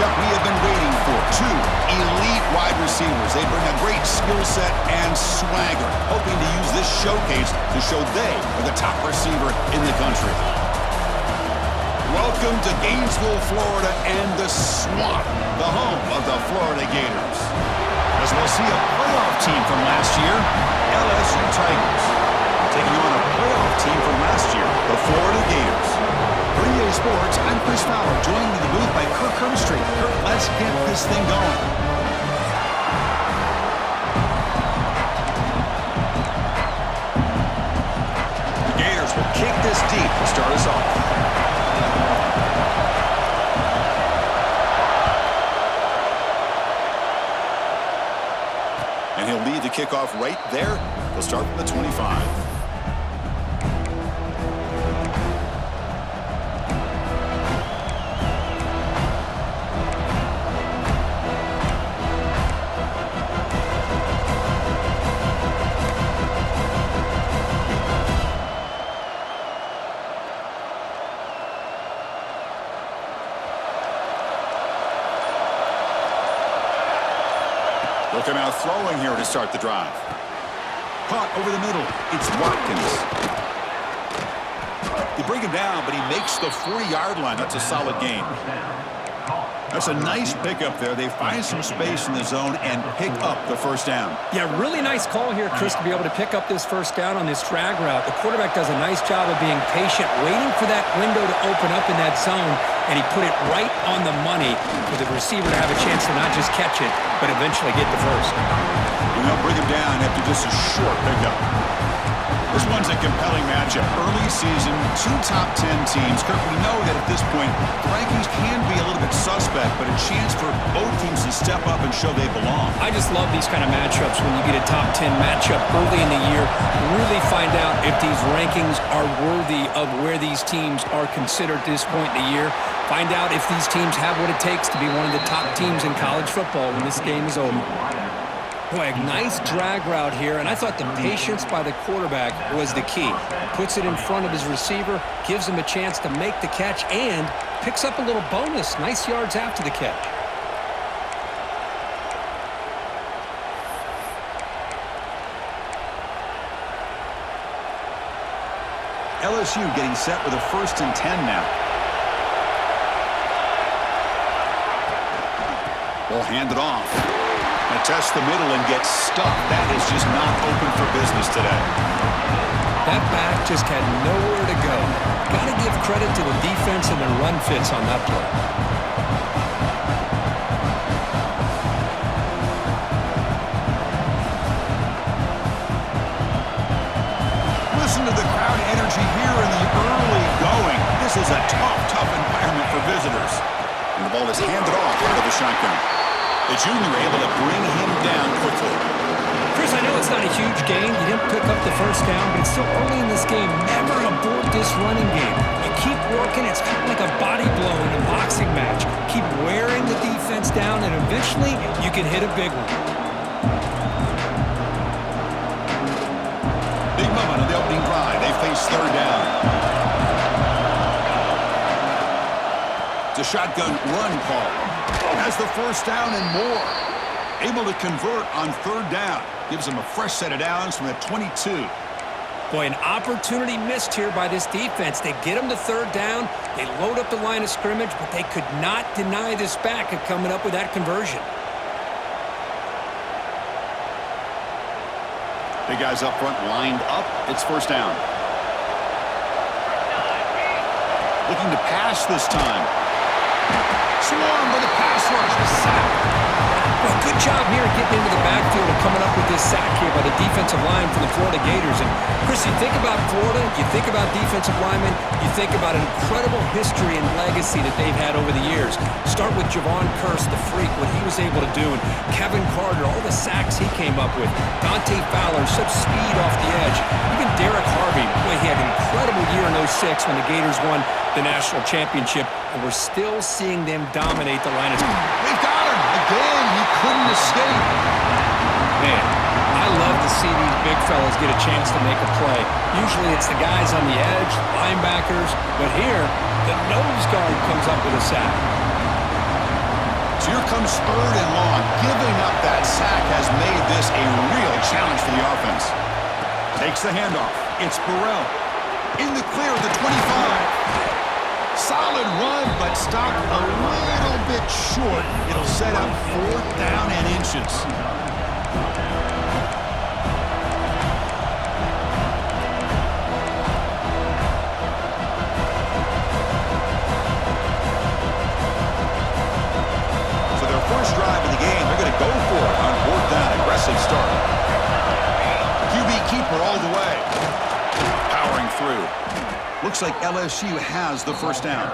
matchup we have been waiting for. Two elite wide receivers. They bring a great skill set and swagger, hoping to use this showcase to show they are the top receiver in the country. Welcome to Gainesville, Florida, and the Swamp, the home of the Florida Gators. As we'll see a playoff team from last year, LSU Tigers, taking on a playoff team from last year, the Florida Gators. For EA Sports, I'm Chris Fowler, joined in the booth by Kirk Herbstreit. Kirk, let's get this thing going. The Gators will kick this deep to start us off. And he'll lead the kickoff right there. He'll start from the 25. Looking out throwing here to start the drive. Caught over the middle. It's Watkins. They bring him down, but he makes the 40-yard line. That's a solid gain. That's a nice pickup there. They find some space in the zone and pick up the first down. Yeah, really nice call here, Chris, to be able to pick up this first down on this drag route. The quarterback does a nice job of being patient, waiting for that window to open up in that zone, and he put it right on the money for the receiver to have a chance to not just catch it, but eventually get the first. And they'll bring him down after just a short pickup. This one's a compelling matchup. Early season, two top 10 teams. Kirk, we know that at this point, the rankings can be a little bit suspect, but a chance for both teams to step up and show they belong. I just love these kind of matchups when you get a top 10 matchup early in the year. Really find out if these rankings are worthy of where these teams are considered at this point in the year. Find out if these teams have what it takes to be one of the top teams in college football when this game is over. Boy, a nice drag route here, and I thought the patience by the quarterback was the key. Puts it in front of his receiver, gives him a chance to make the catch, and picks up a little bonus. Nice yards after the catch. LSU getting set with a 1st and 10 now. They'll hand it off. And test the middle and get stuffed. That is just not open for business today. That back just had nowhere to go. Got to give credit to the defense and the run fits on that play. Listen to the crowd energy here in the early going. This is a tough environment for visitors. And the ball is handed off out of the shotgun. The junior able to bring him down quickly. Chris, I know it's not a huge gain. You didn't pick up the first down, but it's still early in this game. Never abort this running game. You keep working. It's kind of like a body blow in a boxing match. Keep wearing the defense down, and eventually you can hit a big one. Big moment on the opening drive. They face 3rd down. It's a shotgun run call. Has the first down and more. Able to convert on 3rd down. Gives them a fresh set of downs from the 22. Boy, an opportunity missed here by this defense. They get them to 3rd down. They load up the line of scrimmage, but they could not deny this back of coming up with that conversion. Big guys up front lined up. It's 1st down. Looking to pass this time. Swarm with a pass rush. A sack. Well, good job here getting into the backfield and coming up with this sack here by the defensive line for the Florida Gators. And, Chris, you think about Florida, you think about defensive linemen, you think about an incredible history and legacy that they've had over the years. Start with Javon Kearse, the freak, what he was able to do. And Kevin Carter, all the sacks he came up with. Dante Fowler, such speed off the edge. Even Derek Harvey, boy, he had an incredible year in 06 when the Gators won the national championship. And we're still seeing them dominate the line of scrimmage. We've got him. Again, he couldn't escape. Man, I love to see these big fellas get a chance to make a play. Usually it's the guys on the edge, linebackers, but here, the nose guard comes up with a sack. So here comes 3rd and long. Giving up that sack has made this a real challenge for the offense. Takes the handoff. It's Burrell. In the clear at the 25. Solid run, but stopped a little bit short. It'll set up 4th down and inches. So their first drive of the game, they're going to go for it on 4th down. Aggressive start. QB keeper all the way. Powering through. Looks like LSU has the first down.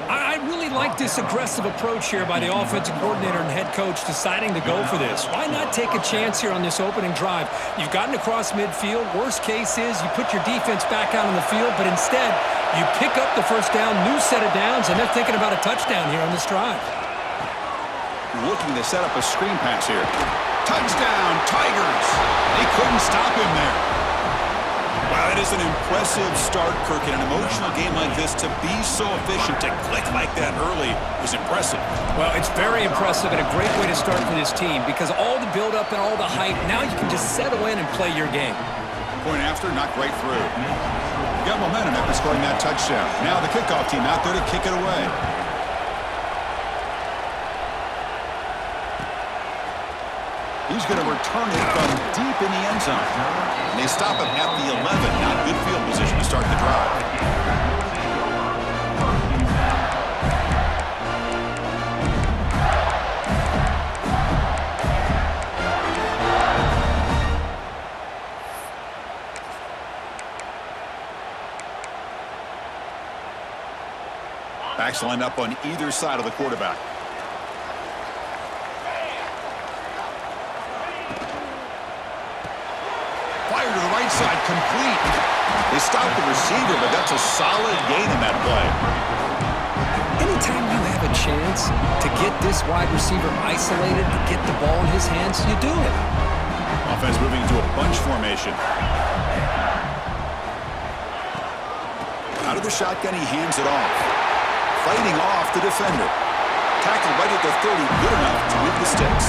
I really like this aggressive approach here by the offensive coordinator and head coach deciding to go for this. Why not take a chance here on this opening drive? You've gotten across midfield. Worst case is you put your defense back out on the field, but instead you pick up the first down, new set of downs, and they're thinking about a touchdown here on this drive. Looking to set up a screen pass here. Touchdown, Tigers! They couldn't stop him there. Wow, that is an impressive start, Kirk. In an emotional game like this, to be so efficient, to click like that early was impressive. Well, it's very impressive and a great way to start for this team because all the build-up and all the hype, now you can just settle in and play your game. Point after, knocked right through. You got momentum after scoring that touchdown. Now the kickoff team out there to kick it away. He's going to return it from deep in the end zone. And they stop him at the 11. Not good field position to start the drive. Backs lined up on either side of the quarterback. Fire to the right side, complete. They stopped the receiver, but that's a solid gain in that play. Anytime you have a chance to get this wide receiver isolated, to get the ball in his hands, you do it. Offense moving into a bunch formation. Out of the shotgun, he hands it off. Fighting off the defender. Tackled right at the 30, good enough to move the sticks.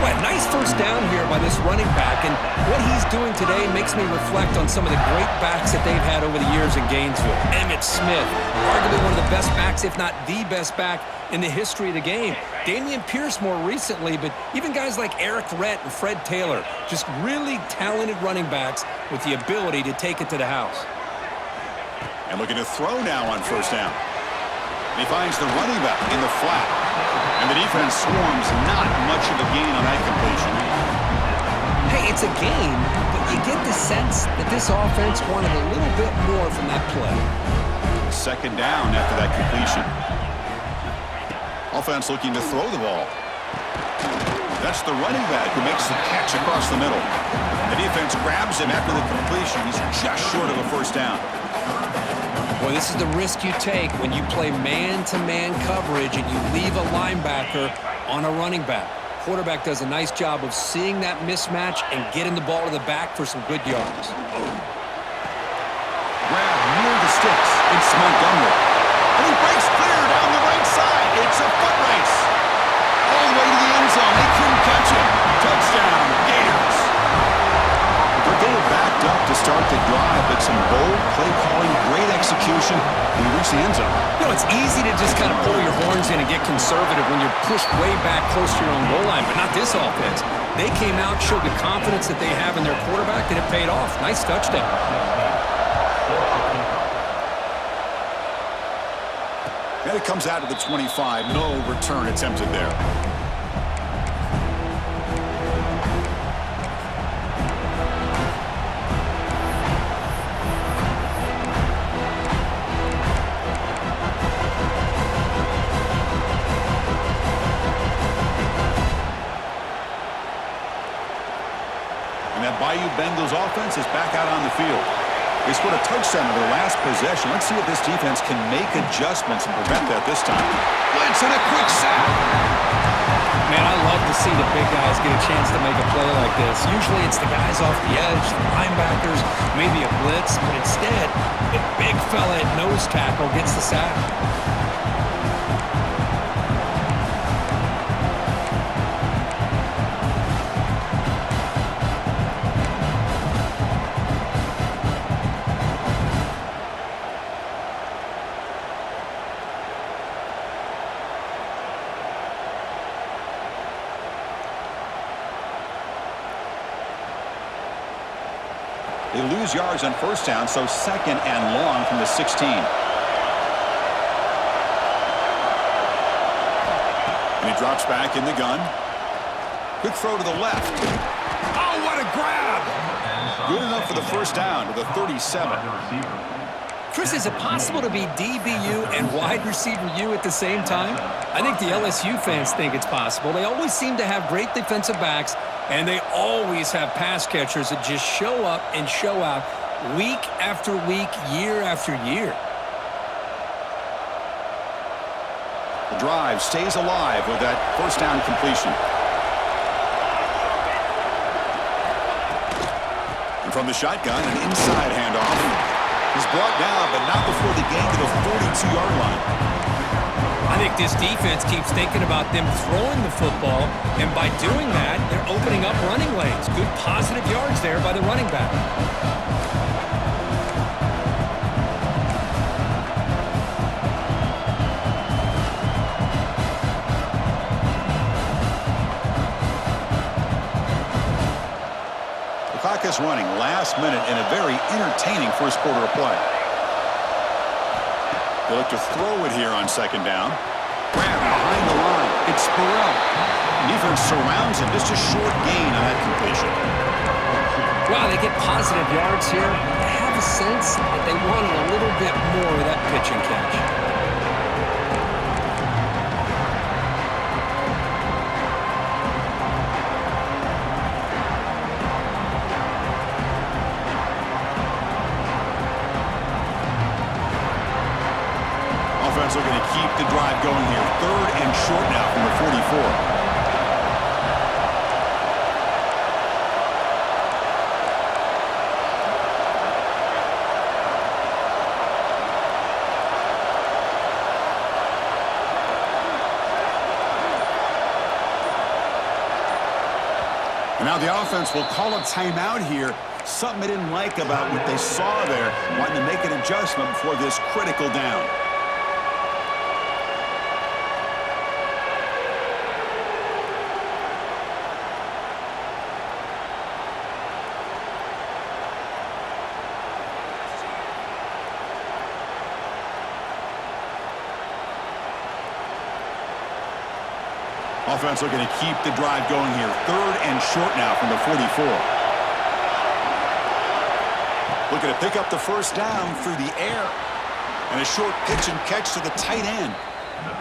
Well, nice first down here by this running back, and what he's doing today makes me reflect on some of the great backs that they've had over the years in Gainesville. Emmitt Smith, arguably one of the best backs, if not the best back in the history of the game. Dameon Pierce more recently, but even guys like Eric Rhett and Fred Taylor, just really talented running backs with the ability to take it to the house. And looking to throw now on first down. He finds the running back in the flat. And the defense swarms, not much of a gain on that completion. Hey, it's a gain, but you get the sense that this offense wanted a little bit more from that play. Second down after that completion. Offense looking to throw the ball. That's the running back who makes the catch across the middle. The defense grabs him after the completion. He's just short of a first down. Boy, this is the risk you take when you play man-to-man coverage and you leave a linebacker on a running back. Quarterback does a nice job of seeing that mismatch and getting the ball to the back for some good yards. Grab near the sticks. It's Montgomery. And he breaks clear down the right side. It's a foot race. All the way to the end zone. They couldn't catch him. Touchdown, Gators. They were backed up to start the drive, but some bold play calling, great execution, and we reach the end zone. You know, it's easy to just kind of pull your horns in and get conservative when you're pushed way back close to your own goal line, but not this offense. They came out, showed the confidence that they have in their quarterback, and it paid off. Nice touchdown. And it comes out to the 25. No return attempted there. Bayou Bengals offense is back out on the field. They scored a touchdown in their last possession. Let's see if this defense can make adjustments and prevent that this time. Blitz and a quick sack. Man, I love to see the big guys get a chance to make a play like this. Usually it's the guys off the edge, the linebackers, maybe a blitz, but instead, the big fella at nose tackle gets the sack. They lose yards on first down, so second and long from the 16. And he drops back in the gun. Quick throw to the left. Oh, what a grab! Good enough for the first down to the 37. Chris, is it possible to be DBU and wide receiver U at the same time? I think the LSU fans think it's possible. They always seem to have great defensive backs, and they always have pass catchers that just show up and show out week after week, year after year. The drive stays alive with that first down completion. And from the shotgun, an inside handoff. He's brought down, but not before the gain to the 42-yard line. I think this defense keeps thinking about them throwing the football, and by doing that, they're opening up running lanes. Good positive yards there by the running back. The clock is running last minute in a very entertaining first quarter of play. They look to throw it here on second down. Grab behind the line. It's Burrell. Defense surrounds him. Just a short gain on that completion. Wow, they get positive yards here. I have a sense that they wanted a little bit more of that pitch and catch. Offense looking to keep the drive going here. Third and short now from the 44. And now the offense will call a timeout here. Something they didn't like about what they saw there. Wanting to make an adjustment before this critical down. Offense looking to keep the drive going here. Third and short now from the 44. Looking to pick up the first down through the air. And a short pitch and catch to the tight end.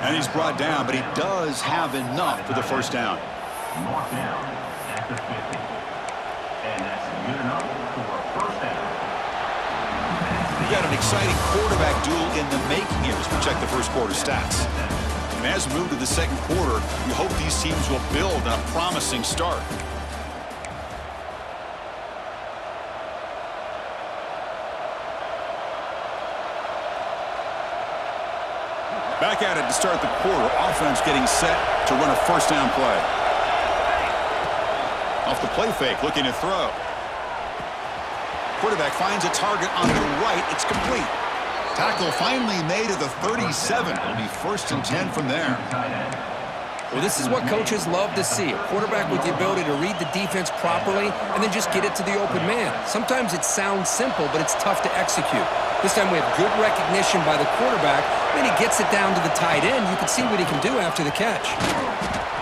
And he's brought down, but he does have enough for the first down. Mark down at the 50. And that's good enough for a first down. We got an exciting quarterback duel in the making here as we check the first quarter stats. And as we move to the second quarter, we hope these teams will build on a promising start. Back at it to start the quarter. Offense getting set to run a first down play. Off the play fake, looking to throw. Quarterback finds a target on the right. It's complete. Tackle finally made at the 37. It'll be first and 10 from there. Well, this is what coaches love to see. A quarterback with the ability to read the defense properly and then just get it to the open man. Sometimes it sounds simple, but it's tough to execute. This time we have good recognition by the quarterback. Then he gets it down to the tight end. You can see what he can do after the catch.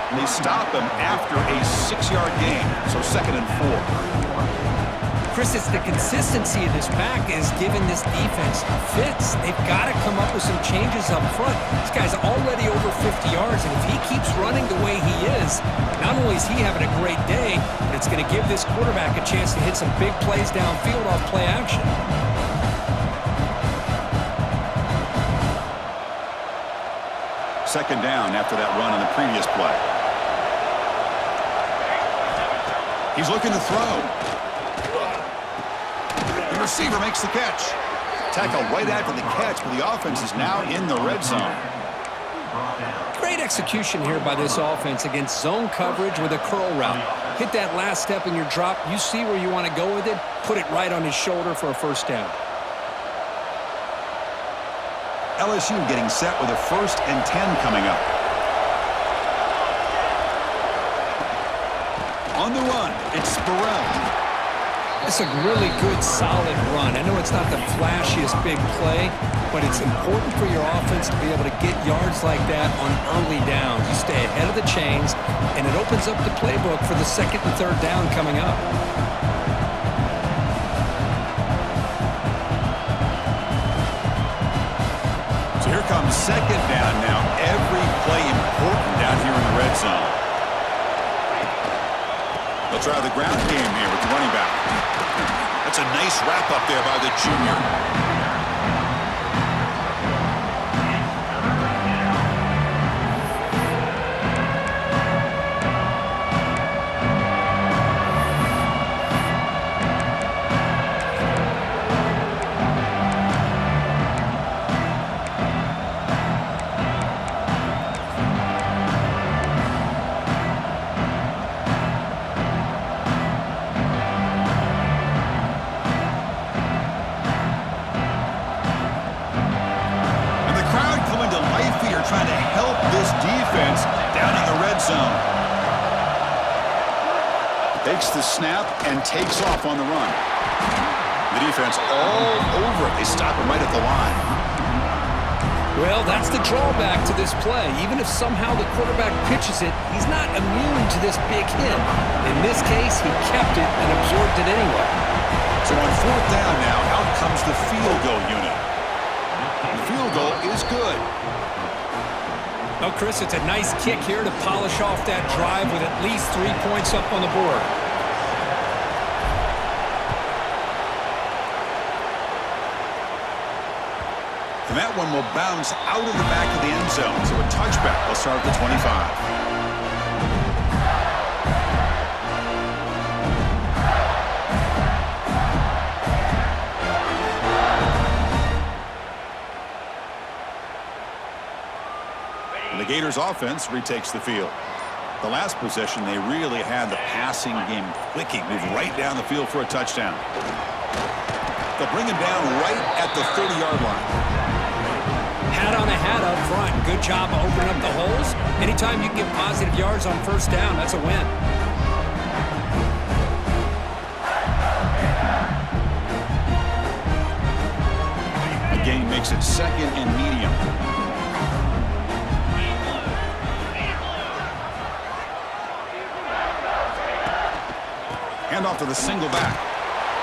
And they stop him after a 6-yard gain, so second and 4. Chris, it's the consistency of this back is giving this defense fits. They've got to come up with some changes up front. This guy's already over 50 yards, and if he keeps running the way he is, not only is he having a great day, but it's going to give this quarterback a chance to hit some big plays downfield off play action. Second down after that run on the previous play. He's looking to throw. The receiver makes the catch. Tackle right after the catch, but the offense is now in the red zone. Great execution here by this offense against zone coverage with a curl route. Hit that last step in your drop. You see where you want to go with it. Put it right on his shoulder for a first down. LSU getting set with a first and 10 coming up. On the run, it's Burrell. It's a really good, solid run. I know it's not the flashiest big play, but it's important for your offense to be able to get yards like that on early downs. You stay ahead of the chains, and it opens up the playbook for the second and third down coming up. So here comes second down now. Every play important down here in the red zone. They'll try the ground game here with the running back. That's a nice wrap up there by the junior. Trying to help this defense down in the red zone. Takes the snap and takes off on the run. The defense all over it. They stop him right at the line. Well, that's the drawback to this play. Even if somehow the quarterback pitches it, he's not immune to this big hit. In this case, he kept it and absorbed it anyway. So on fourth down now, out comes the field goal unit. The field goal is good. Well, Chris, it's a nice kick here to polish off that drive with at least 3 points up on the board. And that one will bounce out of the back of the end zone. So a touchback will start at the 25. The Gators offense retakes the field. The last possession, they really had the passing game clicking, move right down the field for a touchdown. They'll bring him down right at the 30-yard line. Hat on a hat up front. Good job of opening up the holes. Anytime you can get positive yards on first down, that's a win. The game makes it second and medium. Hand off to the single back.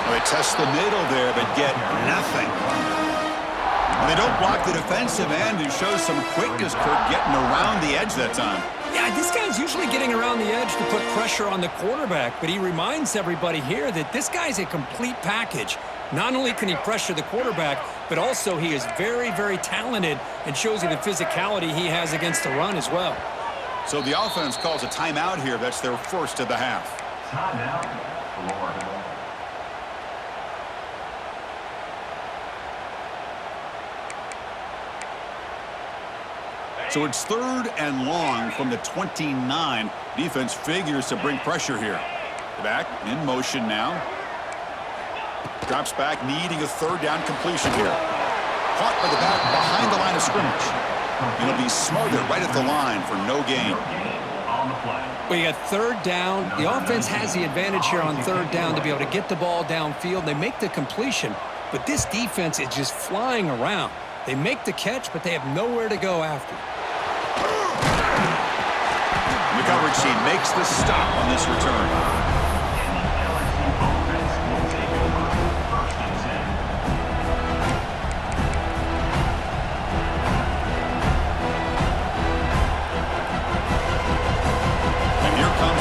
Well, they test the middle there, but get nothing. And they don't block the defensive end, who shows some quickness, Kurt, getting around the edge that time. Yeah, this guy's usually getting around the edge to put pressure on the quarterback, but he reminds everybody here that this guy's a complete package. Not only can he pressure the quarterback, but also he is very, very talented and shows you the physicality he has against the run as well. So the offense calls a timeout here. That's their first of the half. Timeout, Florida. So it's third and long from the 29. Defense figures to bring pressure here. Back in motion now. Drops back, needing a third down completion here. Caught by the back behind the line of scrimmage. And it'll be smothered right at the line for no gain. Well, you got third down. The offense has the advantage here on third down to be able to get the ball downfield. They make the completion, but this defense is just flying around. They make the catch, but they have nowhere to go after. The coverage team makes the stop on this return.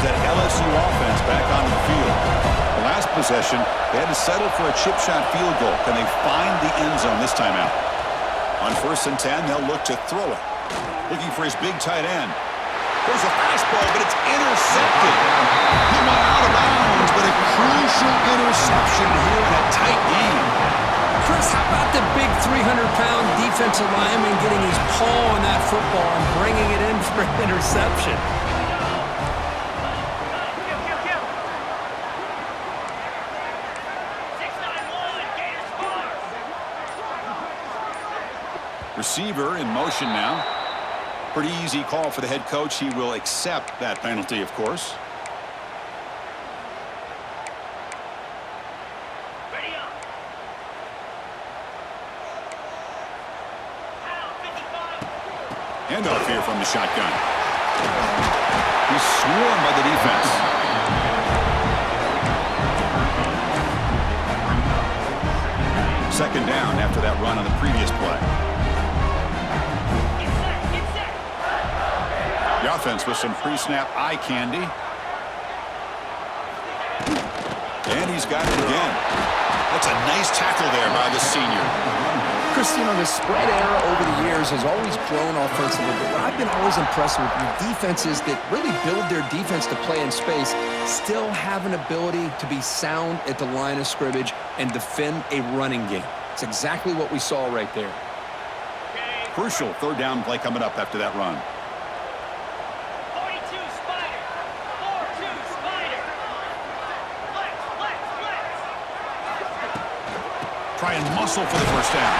LSU offense back onto the field. The last possession, they had to settle for a chip shot field goal. Can they find the end zone this time out? On 1st and 10, they'll look to throw it. Looking for his big tight end. There's a fastball, but it's intercepted. He went out of bounds, but a crucial interception here in a tight game. Chris, how about the big 300-pound defensive lineman getting his paw on that football and bringing it in for an interception? Receiver in motion now. Pretty easy call for the head coach. He will accept that penalty, of course. Handoff here from the shotgun. He's swarmed by the defense. Second down after that run on the previous play. The offense with some pre-snap eye candy. And he's got it again. That's a nice tackle there by the senior. Christian, the spread era over the years has always grown offensively, but what I've been always impressed with defenses that really build their defense to play in space still have an ability to be sound at the line of scrimmage and defend a running game. It's exactly what we saw right there. Crucial third down play coming up after that run. Try and muscle for the first down.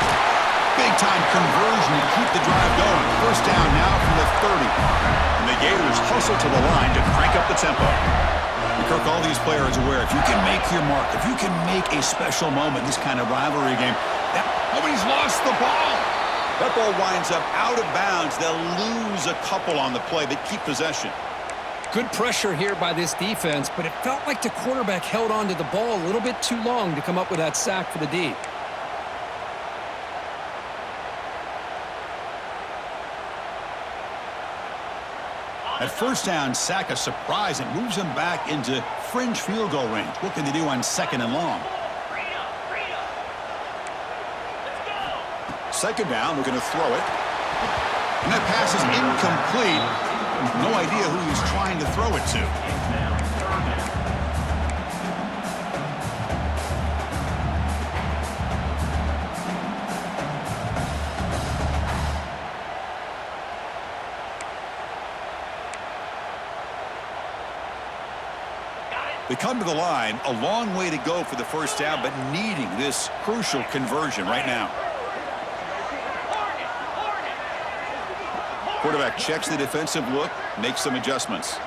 Big-time conversion to keep the drive going. First down now from the 30. And the Gators hustle to the line to crank up the tempo. And Kirk, all these players aware, if you can make your mark, if you can make a special moment in this kind of rivalry game, nobody's lost the ball. That ball winds up out of bounds. They'll lose a couple on the play, but keep possession. Good pressure here by this defense, but it felt like the quarterback held on to the ball a little bit too long to come up with that sack for the D. At first down, sack a surprise and moves him back into fringe field goal range. What can they do on second and long? Second down, we're going to throw it. And that pass is incomplete. No idea who he's trying to throw it to. They come to the line, a long way to go for the first down, but needing this crucial conversion right now. Quarterback checks the defensive look, makes some adjustments.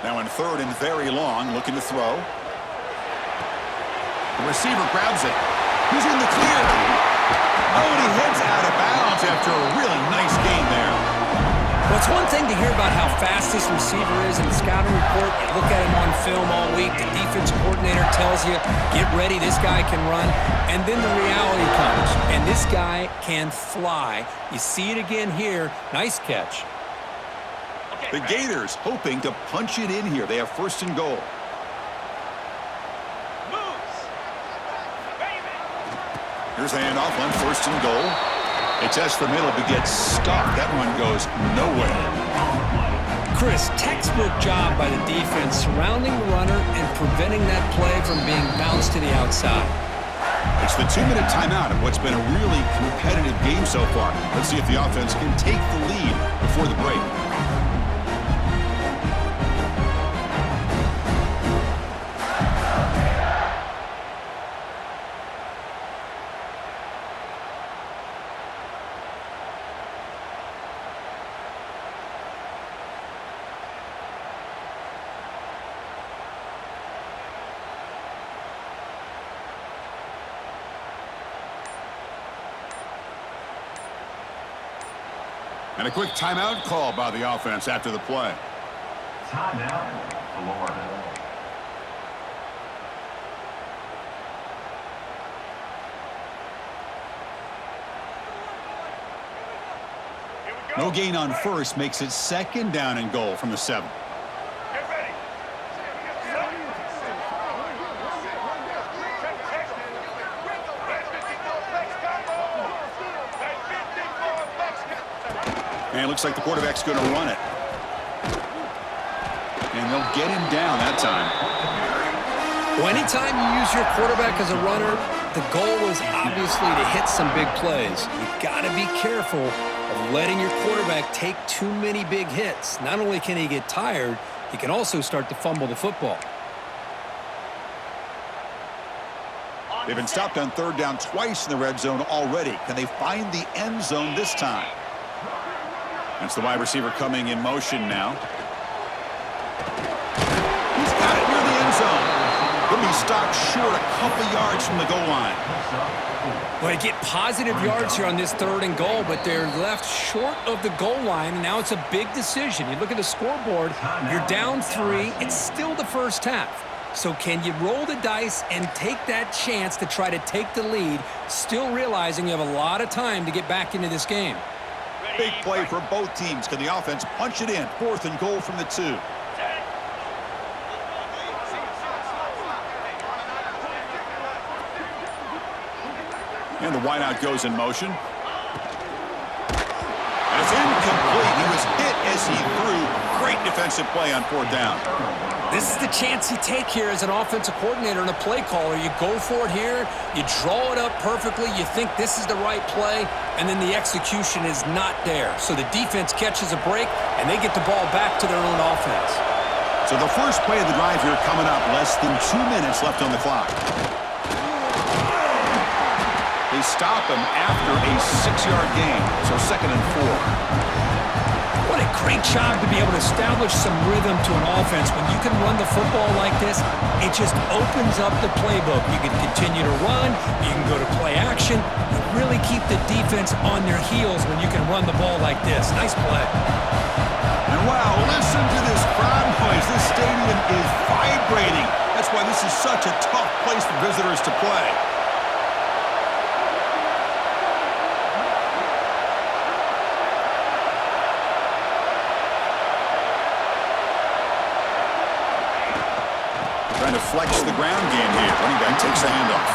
Now in third and very long, looking to throw. The receiver grabs it. He's in the clear. Oh, and he heads out of bounds after a really nice gain there. Well, it's one thing to hear about how fast this receiver is in the scouting report. You look at him on film all week. The defensive coordinator tells you, get ready, this guy can run. And then the reality comes, and this guy can fly. You see it again here. Nice catch. The Gators hoping to punch it in here. They have first and goal. Here's a handoff on first and goal. They test the middle, but gets stopped. That one goes nowhere. Chris, textbook job by the defense surrounding the runner and preventing that play from being bounced to the outside. It's the 2-minute timeout of what's been a really competitive game so far. Let's see if the offense can take the lead before the break. And a quick timeout call by the offense after the play. Timeout, Florida. No gain on first makes it second down and goal from the 7. And it looks like the quarterback's going to run it. And they'll get him down that time. Well, anytime you use your quarterback as a runner, the goal is obviously to hit some big plays. You've got to be careful of letting your quarterback take too many big hits. Not only can he get tired, he can also start to fumble the football. They've been stopped on third down twice in the red zone already. Can they find the end zone this time? That's the wide receiver coming in motion now. He's got it near the end zone. He'll be stopped short a couple yards from the goal line. Well, they get positive yards here on this 3rd and goal, but they're left short of the goal line, and now it's a big decision. You look at the scoreboard, you're down 3. It's still the first half. So can you roll the dice and take that chance to try to take the lead, still realizing you have a lot of time to get back into this game? Big play for both teams. Can the offense punch it in? 4th and goal from the 2. And the wideout goes in motion. It's incomplete. He was hit as he threw. Great defensive play on 4th down. This is the chance you take here as an offensive coordinator and a play caller. You go for it here, you draw it up perfectly, you think this is the right play, and then the execution is not there. So the defense catches a break, and they get the ball back to their own offense. So the first play of the drive here coming up, less than 2 minutes left on the clock. They stop him after a 6-yard gain, so 2nd and 4. What a great job to be able to establish some rhythm to an offense. When you can run the football like this, it just opens up the playbook. You can continue to run, you can go to play action, you really keep the defense on their heels when you can run the ball like this. Nice play. And wow, listen to this crowd noise. This stadium is vibrating. That's why this is such a tough place for visitors to play. Trying to flex the ground game here. Running back takes the handoff.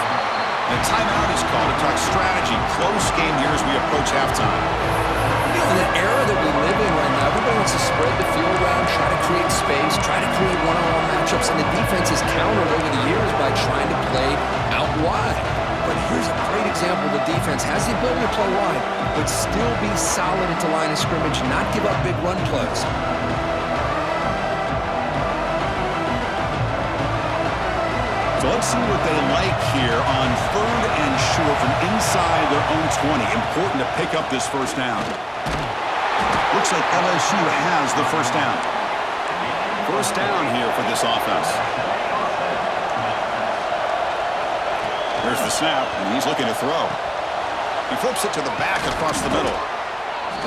And a timeout is called to talk strategy. Close game here as we approach halftime. You know, in the era that we live in right now, everybody wants to spread the field around, try to create space, try to create one-on-one matchups, and the defense is countered over the years by trying to play out wide. But here's a great example. The defense has the ability to play wide, but still be solid at the line of scrimmage, not give up big run plays. So let's see what they like here on 3rd and short from inside their own 20. Important to pick up this first down. Looks like LSU has the first down. First down here for this offense. There's the snap, and he's looking to throw. He flips it to the back across the middle.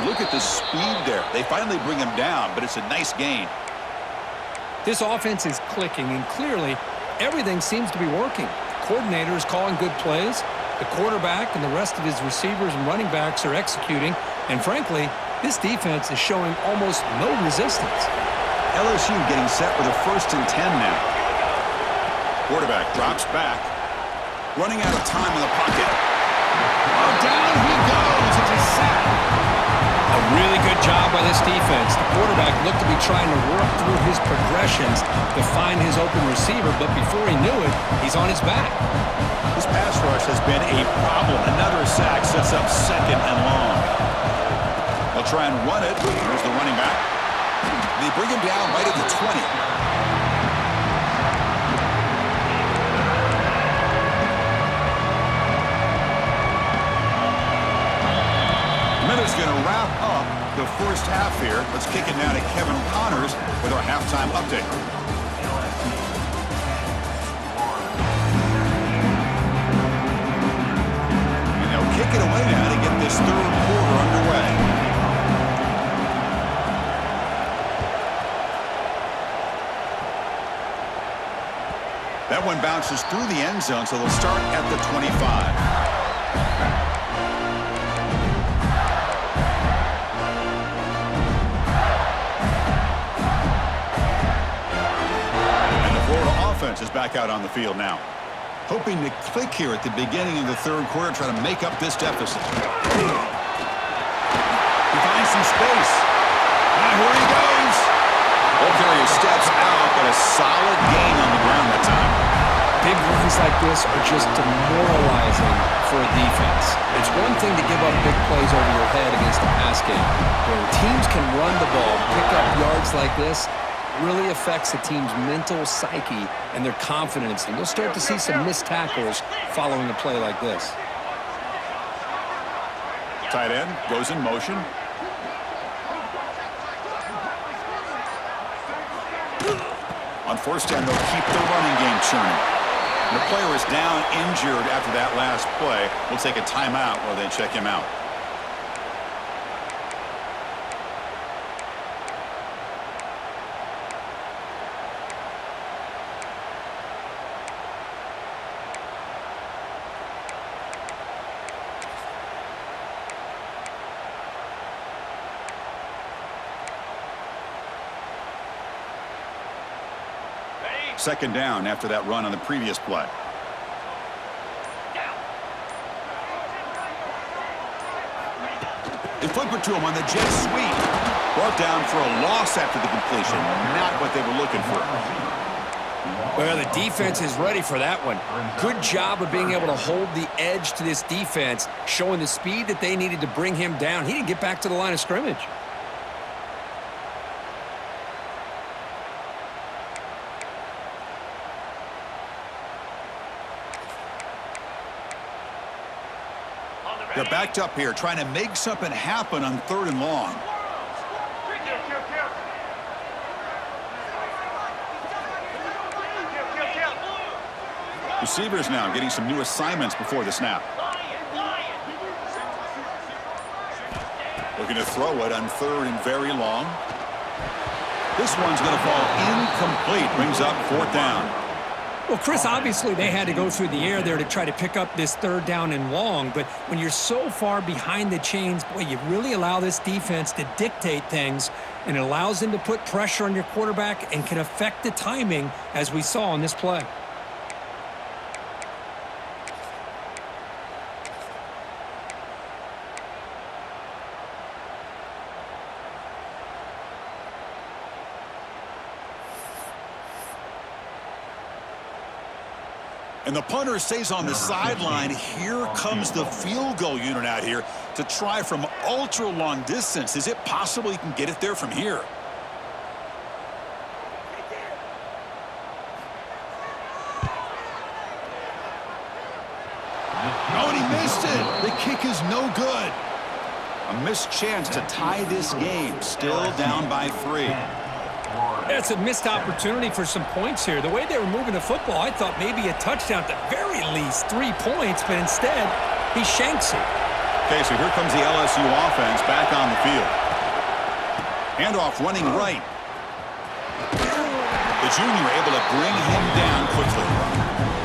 And look at the speed there. They finally bring him down, but it's a nice gain. This offense is clicking, and clearly everything seems to be working. The coordinator is calling good plays. The quarterback and the rest of his receivers and running backs are executing. And frankly, this defense is showing almost no resistance. LSU getting set with a 1st and 10 now. Quarterback drops back. Running out of time in the pocket. Oh, down he goes. It's a sack. A really good job by this defense. The quarterback looked to be trying to work through his progressions to find his open receiver, but before he knew it, he's on his back. This pass rush has been a problem. Another sack sets up 2nd and long. They'll try and run it. Here's the running back. They bring him down right at the 20. Minute's going to wrap up the first half here. Let's kick it now to Kevin Connors with our halftime update. And they'll kick it away now to get this 3rd quarter underway. That one bounces through the end zone, so they'll start at the 25. Is back out on the field now. Hoping to click here at the beginning of the 3rd quarter, try to make up this deficit. He finds some space. And here he goes. Ball carrier steps out, but a solid gain on the ground that time. Big runs like this are just demoralizing for a defense. It's one thing to give up big plays over your head against the pass game. When teams can run the ball, pick up yards like this, really affects the team's mental psyche and their confidence. And you'll start to see some missed tackles following a play like this. Tight end goes in motion. On 1st down, they'll keep the running game churning. The player is down injured after that last play. We'll take a timeout while they check him out. Second down after that run on the previous play. They flip it to him on the jet sweep. Brought down for a loss after the completion. Not what they were looking for. Well, the defense is ready for that one. Good job of being able to hold the edge to this defense, showing the speed that they needed to bring him down. He didn't get back to the line of scrimmage. They're backed up here, trying to make something happen on 3rd and long. Receivers now getting some new assignments before the snap. Looking to throw it on 3rd and very long. This one's going to fall incomplete. Brings up 4th down. Well, Chris, obviously they had to go through the air there to try to pick up this 3rd down and long, but when you're so far behind the chains, boy, you really allow this defense to dictate things, and it allows them to put pressure on your quarterback and can affect the timing, as we saw on this play. And the punter stays on the sideline. Here comes the field goal unit out here to try from ultra long distance. Is it possible he can get it there from here? Oh, and he missed it. The kick is no good. A missed chance to tie this game. Still down by 3. It's a missed opportunity for some points here. The way they were moving the football, I thought maybe a touchdown at the very least, 3 points, but instead, he shanks it. Okay, so here comes the LSU offense back on the field. Handoff running right. The junior able to bring him down quickly.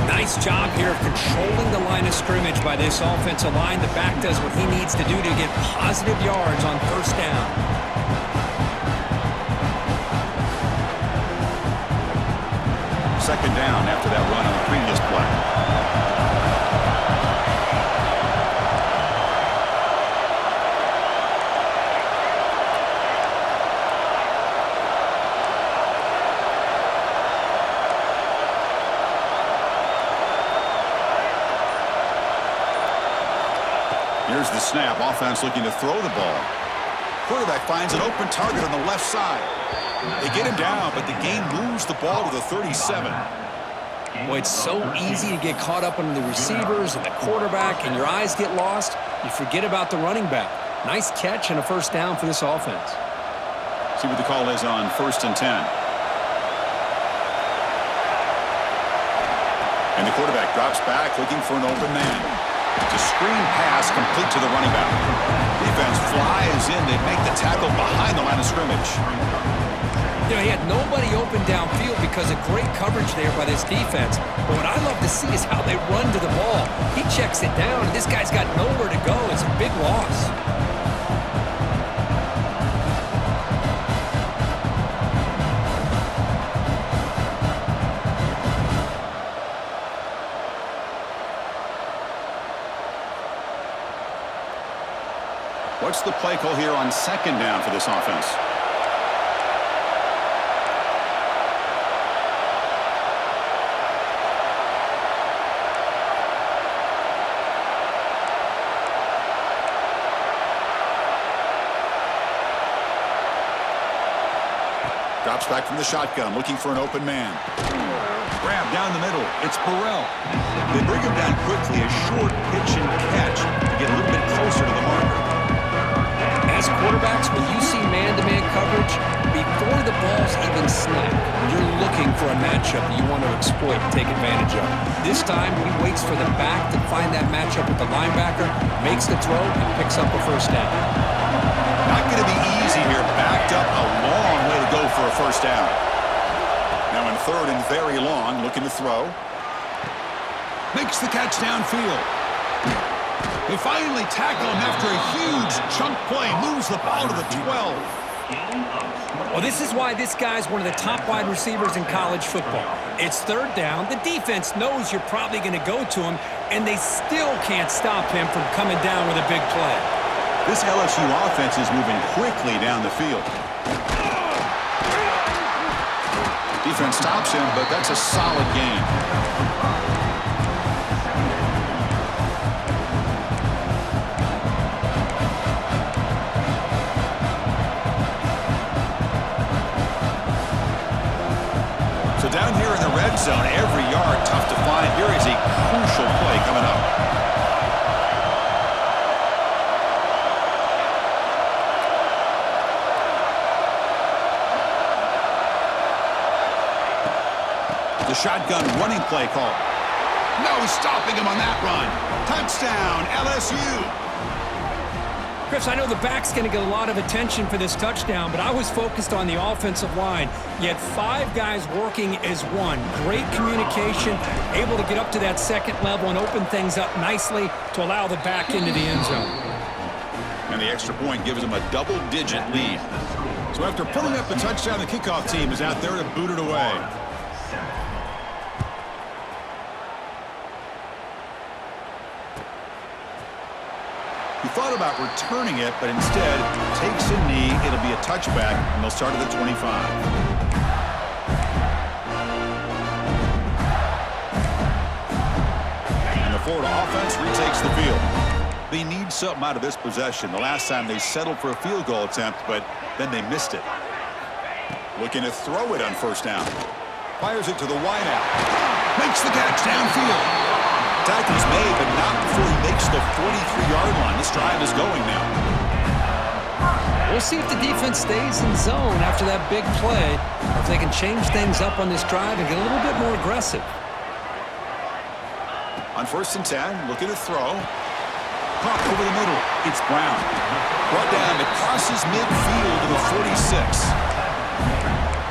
Nice job here of controlling the line of scrimmage by this offensive line. The back does what he needs to do to get positive yards on 1st down. Second down after that run on the previous play. Here's the snap. Offense looking to throw the ball. Quarterback finds an open target on the left side. They get him down, but the game moves the ball to the 37. Boy, it's so easy to get caught up on the receivers and the quarterback, and your eyes get lost. You forget about the running back. Nice catch and a 1st down for this offense. See what the call is on 1st and 10. And the quarterback drops back, looking for an open man. It's a screen pass complete to the running back. Defense flies in. They make the tackle behind the line of scrimmage. You know, he had nobody open downfield because of great coverage there by this defense. But what I love to see is how they run to the ball. He checks it down, and this guy's got nowhere to go. It's a big loss. What's the play call here on 2nd down for this offense? Drops back from the shotgun, looking for an open man. Grab down the middle. It's Burrell. They bring him down quickly. A short pitch and catch to get a little bit closer to the marker. As quarterbacks, when you see man-to-man coverage, before the ball's even snapped, you're looking for a matchup that you want to exploit and take advantage of. This time, he waits for the back to find that matchup with the linebacker, makes the throw, and picks up a first down. Not going to be easy here. Backed up a long way to go for a first down. Now in third and very long, looking to throw. Makes the catch downfield. They finally tackle him after a huge chunk play. Moves the ball to the 12. Well, this is why this guy's one of the top wide receivers in college football. It's third down. The defense knows you're probably going to go to him, and they still can't stop him from coming down with a big play. This LSU offense is moving quickly down the field. Defense stops him, but that's a solid gain. So down here in the red zone, every yard tough to find. Here is a crucial play coming up. The shotgun running play call. No stopping him on that run. Touchdown, LSU. Chris, I know the back's going to get a lot of attention for this touchdown, but I was focused on the offensive line. You had 5 guys working as one. Great communication, able to get up to that second level and open things up nicely to allow the back into the end zone. And the extra point gives them a double-digit lead. So after pulling up the touchdown, the kickoff team is out there to boot it away. He thought about returning it, but instead takes a knee. It'll be a touchback, and they'll start at the 25. And the Florida offense retakes the field. They need something out of this possession. The last time they settled for a field goal attempt, but then they missed it. Looking to throw it on first down. Fires it to the wideout. Makes the catch downfield. Tackle's made, but not before he makes the 43-yard line. This drive is going now. We'll see if the defense stays in zone after that big play, or if they can change things up on this drive and get a little bit more aggressive. On first and 10, looking to throw. Caught over the middle. It's Brown. Brought down. It crosses midfield to the 46.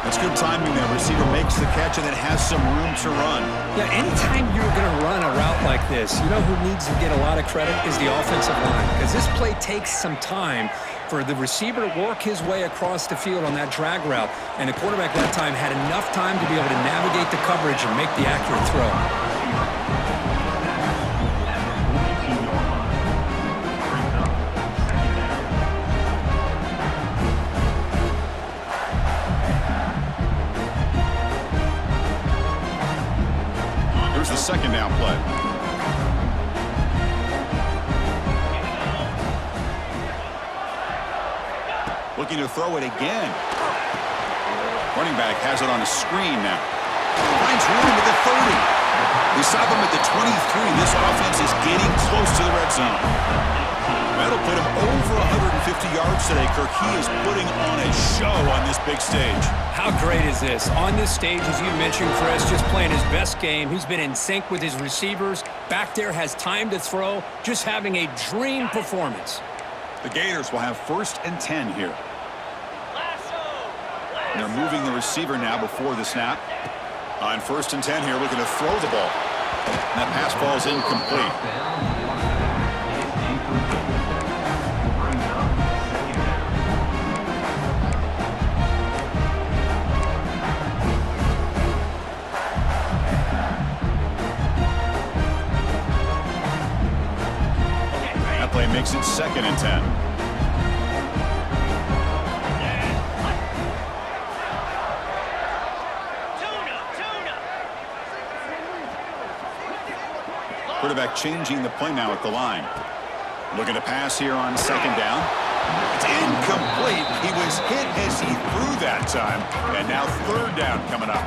That's good timing there. Receiver makes the catch and then has some room to run. Yeah, anytime you're going to run a route like this, you know who needs to get a lot of credit is the offensive line, because this play takes some time for the receiver to work his way across the field on that drag route, and the quarterback that time had enough time to be able to navigate the coverage and make the accurate throw. Second down play. Looking to throw it again. Running back has it on a screen now. Finds room at the 30. They stop him at the 23. This offense is getting close to the red zone. That'll put him over 150 yards today, Kirk. He is putting on a show on this big stage. How great is this? On this stage, as you mentioned, Chris, just playing his best game. He's been in sync with his receivers. Back there, has time to throw. Just having a dream performance. The Gators will have first and 10 here. And they're moving the receiver now before the snap. On first and 10 here, looking to throw the ball. And that pass ball is incomplete. Play makes it second and 10. Quarterback changing the play now at the line. Looking to pass here on second down. It's incomplete. He was hit as he threw that time. And now third down coming up.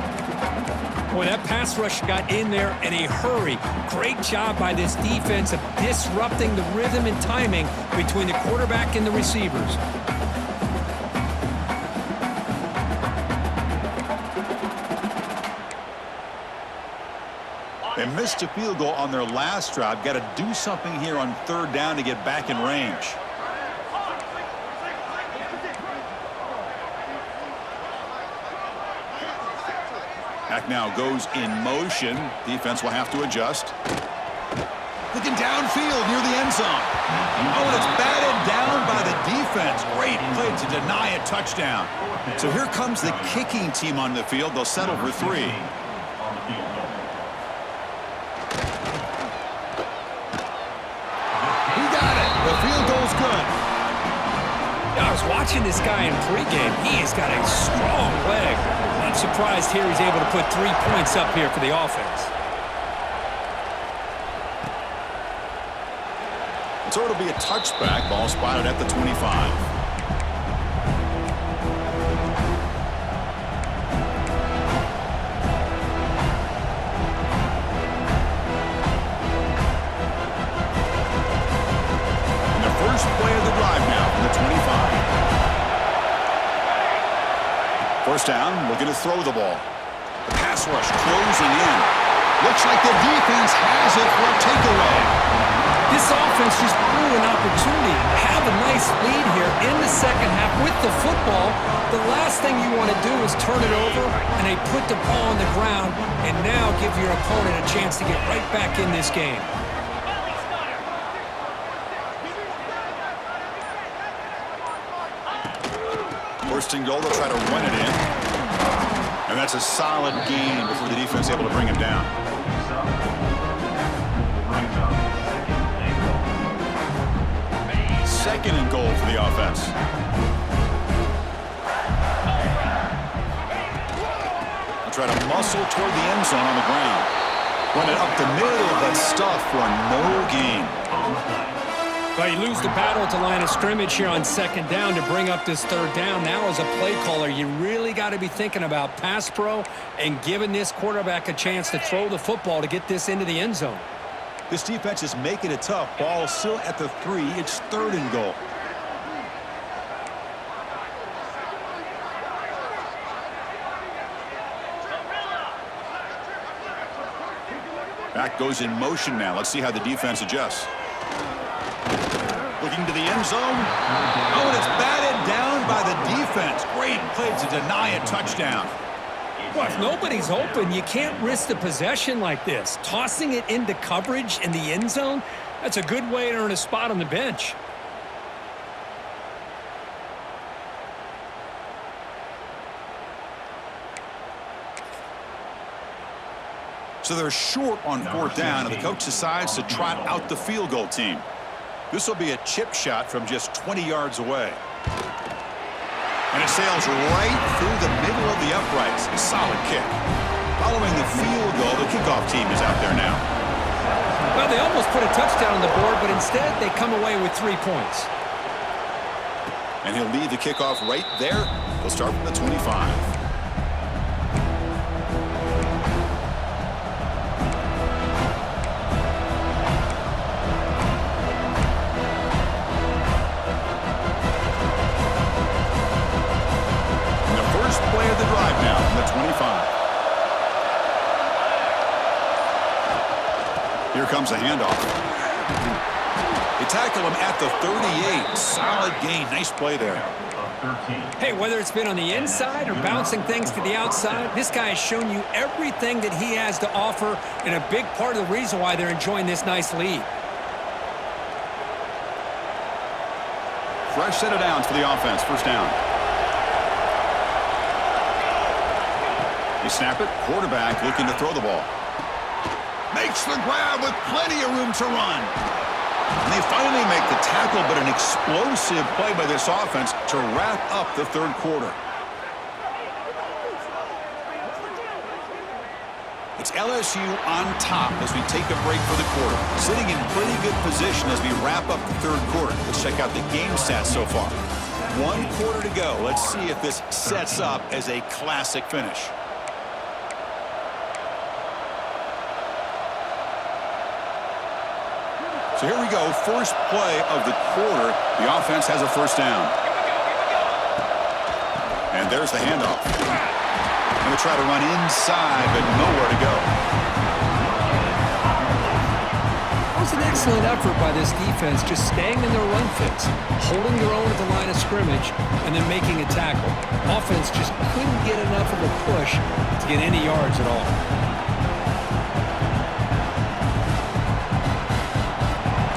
Boy, that pass rush got in there in a hurry. Great job by this defense of disrupting the rhythm and timing between the quarterback and the receivers. missed a field goal on their last drive. Got to do something here on third down to get back in range. Back now goes in motion. Defense will have to adjust. Looking downfield near the end zone. Oh, and it's batted down by the defense. Great play to deny a touchdown. So here comes the kicking team on the field. They'll settle for 3. He got it. The field goal's good. I was watching this guy in pregame. He has got a strong leg. Not surprised here he's able to put 3 points up here for the offense. So it'll be a touchback. Ball spotted at the 25. And the first play of the drive now from the 25. First down, looking to throw the ball. The pass rush closing in. Looks like the defense has it for a takeaway. This offense just blew an opportunity to have a nice lead here in the second half with the football. The last thing you want to do is turn it over, and they put the ball on the ground and now give your opponent a chance to get right back in this game. First and goal, they'll try to run it in. And that's a solid gain before the defense is able to bring him down. Second and goal for the offense. They'll try to muscle toward the end zone on the ground. Run it up the middle, but stuff for no gain. Well, you lose the battle at the line of scrimmage here on second down to bring up this third down. Now as a play caller, you really got to be thinking about pass pro and giving this quarterback a chance to throw the football to get this into the end zone. This defense is making it tough. Ball still at the 3. It's third and goal. Back goes in motion now. Let's see how the defense adjusts. Looking to the end zone. Oh, and it's batted down by the defense. Great play to deny a touchdown. Well, if nobody's open, you can't risk the possession like this. Tossing it into coverage in the end zone, that's a good way to earn a spot on the bench. So they're short on fourth down, and the coach decides to trot out the field goal team. This will be a chip shot from just 20 yards away. And it sails right through the middle of the uprights. A solid kick. Following the field goal, the kickoff team is out there now. Well, they almost put a touchdown on the board, but instead they come away with 3 points. And he'll lead the kickoff right there. He'll start from the 25. Play of the drive now from the 25. Here comes a handoff. They tackle him at the 38. Solid gain. Nice play there. Hey, whether it's been on the inside or bouncing things to the outside, this guy has shown you everything that he has to offer, and a big part of the reason why they're enjoying this nice lead. Fresh set of downs for the offense. First down. They snap it. Quarterback looking to throw the ball. Makes the grab with plenty of room to run. And they finally make the tackle, but an explosive play by this offense to wrap up the third quarter. It's LSU on top as we take a break for the quarter. Sitting in pretty good position as we wrap up the third quarter. Let's check out the game stats so far. 1 quarter to go. Let's see if this sets up as a classic finish. So here we go, first play of the quarter. The offense has a first down. And there's the handoff. And they try to run inside, but nowhere to go. an excellent effort by this defense, just staying in their run fits, holding their own at the line of scrimmage, and then making a tackle. Offense just couldn't get enough of a push to get any yards at all.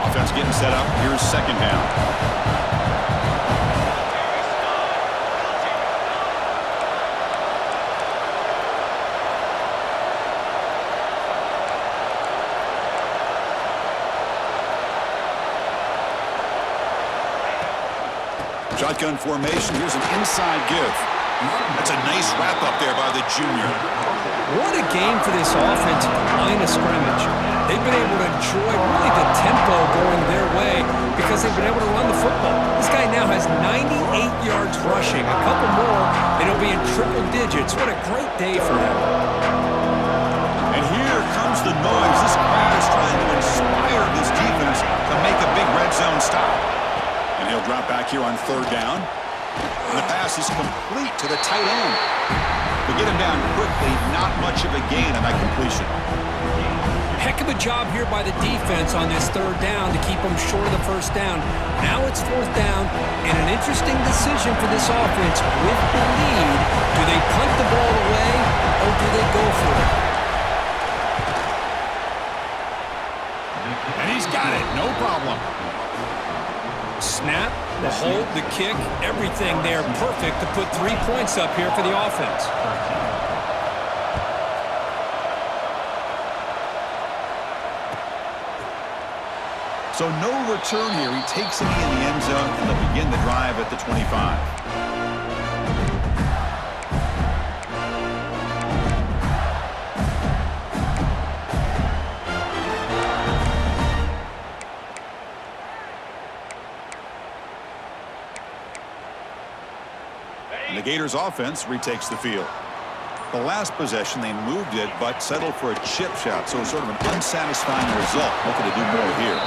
Offense getting set up. Here's second down. Shotgun formation. Here's an inside give. That's a nice wrap up there by the junior. What a game for this offense at the line of scrimmage. They've been able to enjoy really the tempo going their way because they've been able to run the football. This guy now has 98 yards rushing. A couple more, and he'll be in triple digits. What a great day for them. And here comes the noise. This crowd is trying to inspire this defense to make a big red zone stop. And he'll drop back here on third down. And the pass is complete to the tight end. They get him down quickly, not much of a gain on that completion. Heck of a job here by the defense on this third down to keep them short of the first down. Now it's fourth down, and an interesting decision for this offense with the lead. Do they punt the ball away, or do they go for it? And he's got it, no problem. Snap, the hold, the kick, everything there perfect to put 3 points up here for the offense. So no return here. He takes it in the end zone, and they'll begin the drive at the 25. And the Gators offense retakes the field. The last possession, they moved it, but settled for a chip shot, so sort of an unsatisfying result. Looking to do more here.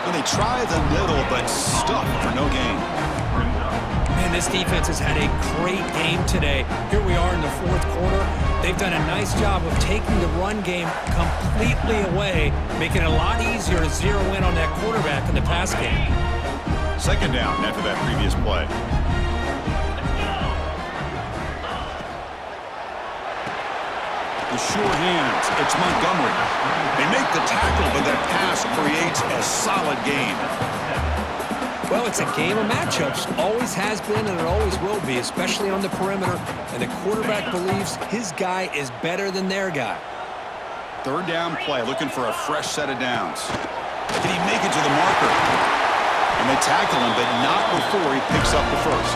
And they try the middle, but stuck for no gain. Man, this defense has had a great game today. Here we are in the fourth quarter. They've done a nice job of taking the run game completely away, making it a lot easier to zero in on that quarterback in the pass game. Second down after that previous play. The sure hands, it's Montgomery. They make the tackle, but that pass creates a solid gain. Well, it's a game of matchups. Always has been, and it always will be, especially on the perimeter. And the quarterback believes his guy is better than their guy. Third down play, looking for a fresh set of downs. Can he make it to the marker? And they tackle him, but not before he picks up the first.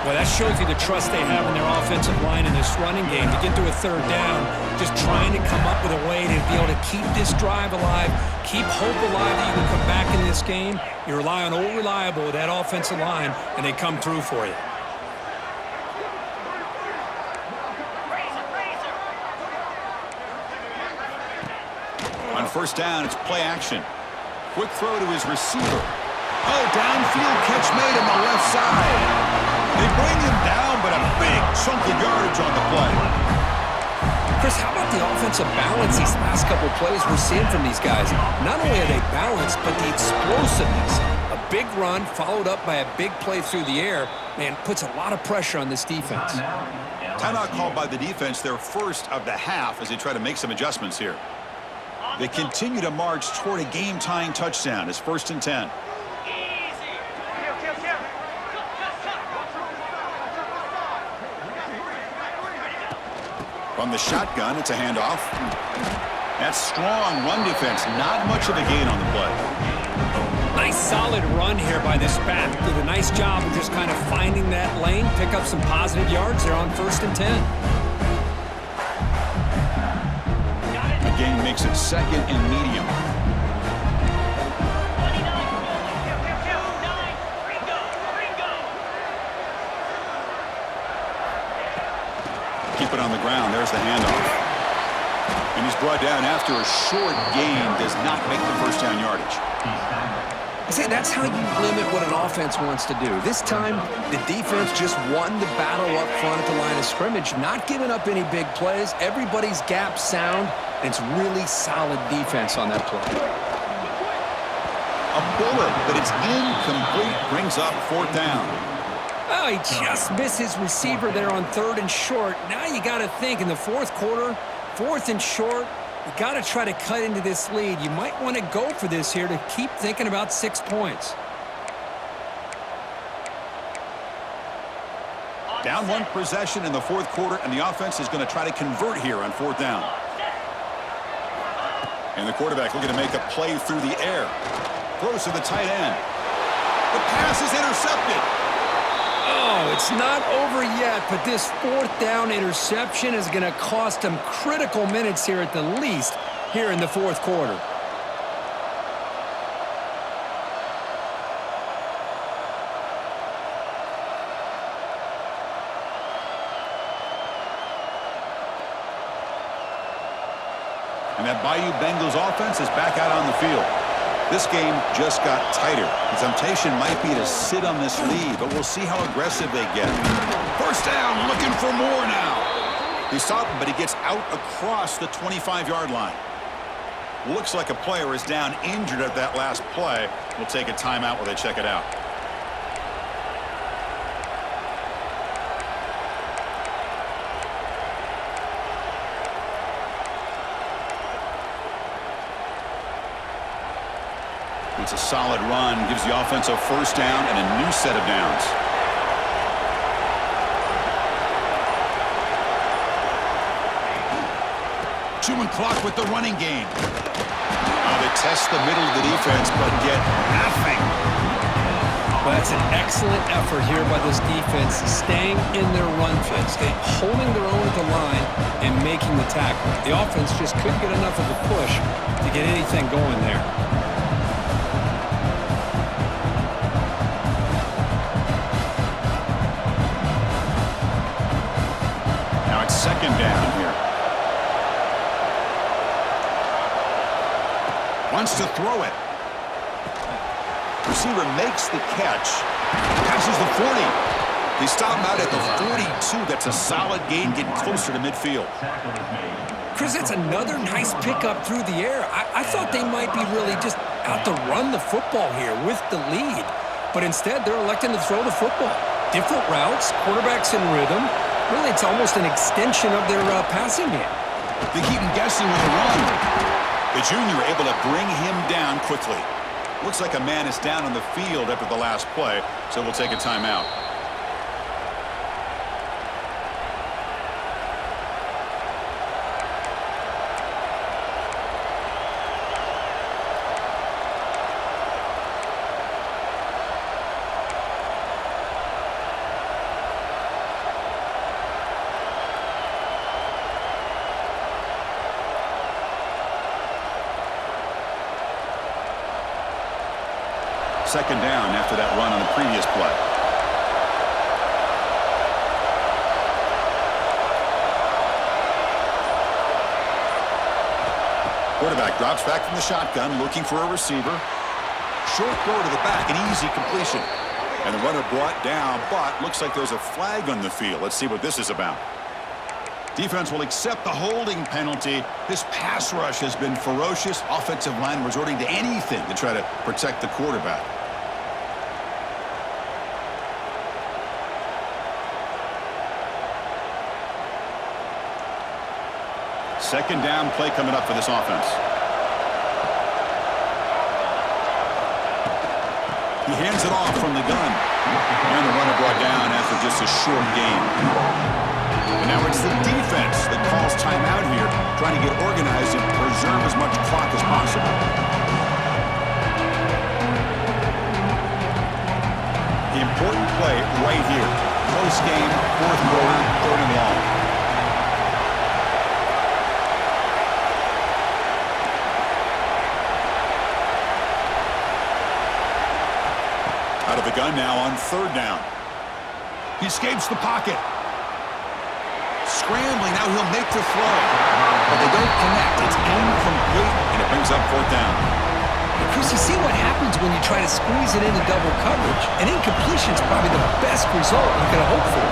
Well, that shows you the trust they have in their offensive line in this running game. To get to a third down, just trying to come up with a way to be able to keep this drive alive, keep hope alive that you can come back in this game. You rely on Old Reliable with that offensive line, and they come through for you. On first down, it's play action. Quick throw to his receiver. Oh, downfield catch made on the left side. They bring him down, but a big chunk of yardage on the play. Chris, how about the offensive balance these last couple of plays we're seeing from these guys? Not only are they balanced, but the explosiveness. A big run followed up by a big play through the air, man, puts a lot of pressure on this defense. Timeout called by the defense, their first of the half, as they try to make some adjustments here. They continue to march toward a game-tying touchdown. It's 1st and 10. From the shotgun, it's a handoff. That's strong run defense. Not much of a gain on the play. Nice solid run here by this back. Did a nice job of just kind of finding that lane, pick up some positive yards there on 1st and 10. A gain makes it 2nd and medium. Keep it on the ground. There's the handoff. And he's brought down after a short gain. Does not make the first down yardage. See, that's how you limit what an offense wants to do. This time, the defense just won the battle up front at the line of scrimmage, not giving up any big plays. Everybody's gap sound, and it's really solid defense on that play. bullet, but it's incomplete. Brings up fourth down. Oh, he just missed his receiver there on 3rd and short. Now you got to think in the fourth quarter, 4th and short, you got to try to cut into this lead. You might want to go for this here to keep thinking about 6 points. Down 1 possession in the fourth quarter, and the offense is going to try to convert here on 4th down. And the quarterback looking to make a play through the air. Throws to the tight end. The pass is intercepted. Oh, it's not over yet, but this 4th down interception is going to cost him critical minutes here at the least here in the fourth quarter. And that Bayou Bengals offense is back out on the field. This game just got tighter. The temptation might be to sit on this lead, but we'll see how aggressive they get. First down, looking for more now. He stopped him, but he gets out across the 25-yard line. Looks like a player is down injured at that last play. We'll take a timeout while they check it out. It's a solid run, gives the offense a first down and a new set of downs. Chewing clock with the running game. They test the middle of the defense, but get nothing. Well, that's an excellent effort here by this defense, staying in their run fit, holding their own at the line and making the tackle. The offense just couldn't get enough of a push to get anything going there. Second down here. Wants to throw it. Receiver makes the catch. Passes the 40. They stop him out at the 42. That's a solid gain, getting closer to midfield. Chris, that's another nice pickup through the air. I thought they might be really just out to run the football here with the lead. But instead, they're electing to throw the football. Different routes, quarterbacks in rhythm. Really, it's almost an extension of their passing game. They keep him guessing with a run. The junior able to bring him down quickly. Looks like a man is down on the field after the last play, so we'll take a timeout. Second down after that run on the previous play. Quarterback drops back from the shotgun, looking for a receiver. Short throw to the back, an easy completion. And the runner brought down, but looks like there's a flag on the field. Let's see what this is about. Defense will accept the holding penalty. This pass rush has been ferocious. Offensive line resorting to anything to try to protect the quarterback. Second down play coming up for this offense. He hands it off from the gun. And the runner brought down after just a short gain. And now it's the defense that calls timeout here, trying to get organized and preserve as much clock as possible. The important play right here. Close game, fourth quarter, 3rd and long. Out of the gun now on 3rd down. He escapes the pocket. Scrambling, now he'll make the throw. But they don't connect. It's incomplete, and it brings up 4th down. Chris, you see what happens when you try to squeeze it into double coverage. An incompletion is probably the best result you can hope for,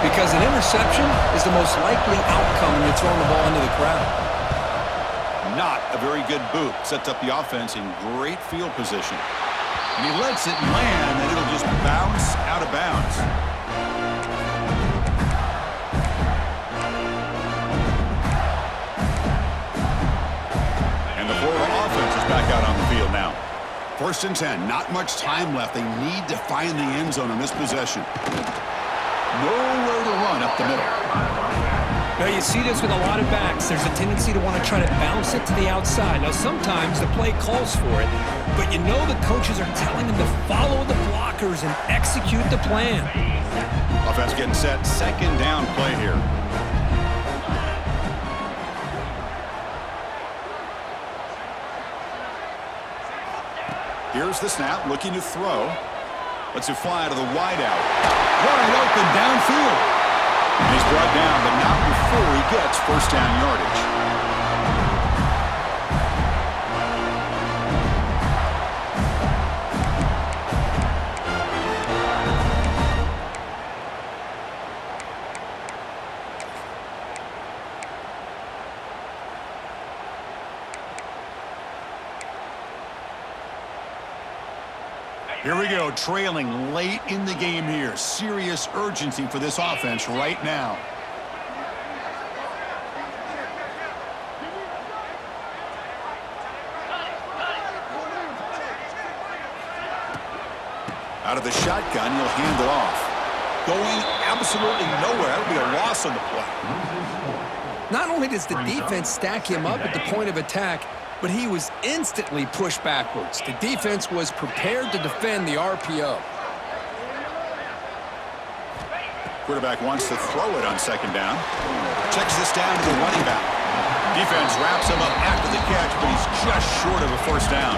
because an interception is the most likely outcome when you're throwing the ball into the crowd. Not a very good boot. Sets up the offense in great field position. And he lets it land, and it'll just bounce out of bounds. And the Florida offense is back out on the field now. 1st and 10, not much time left. They need to find the end zone on this possession. Nowhere to run up the middle. Now, you see this with a lot of backs. There's a tendency to want to try to bounce it to the outside. Now, sometimes the play calls for it, but you know the coaches are telling them to follow the blockers and execute the plan. Offense getting set. 2nd down play here. Here's the snap, looking to throw. Lets it fly to the wideout. Wide open downfield. And he's brought down, but not before he gets 1st down yardage. Here we go, trailing late in the game here. Serious urgency for this offense right now. Out of the shotgun, he'll hand it off. Going absolutely nowhere. That'll be a loss on the play. Not only does the defense stack him up at the point of attack, but he was instantly pushed backwards. The defense was prepared to defend the RPO. Quarterback wants to throw it on 2nd down. Checks this down to the running back. Defense wraps him up after the catch, but he's just short of a 1st down.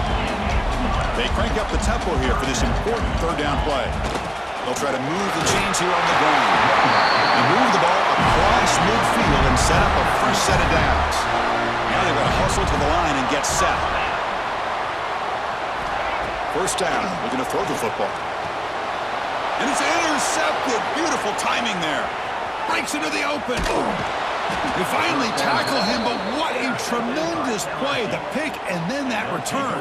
They crank up the tempo here for this important 3rd down play. They'll try to move the chains here on the ground. They move the ball across midfield and set up a fresh set of downs. Now they've got to hustle to the line and get set. 1st down, looking to throw the football. And it's intercepted. Beautiful timing there. Breaks into the open. They finally tackle him, but what a tremendous play. The pick and then that return.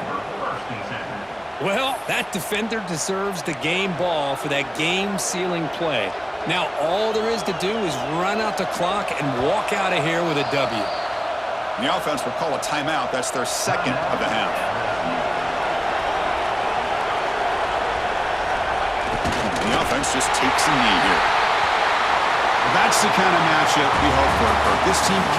Well, that defender deserves the game ball for that game-sealing play. Now all there is to do is run out the clock and walk out of here with a W. The offense will call a timeout. That's their 2nd of the half. The offense just takes a knee here. That's the kind of matchup we hope for. This team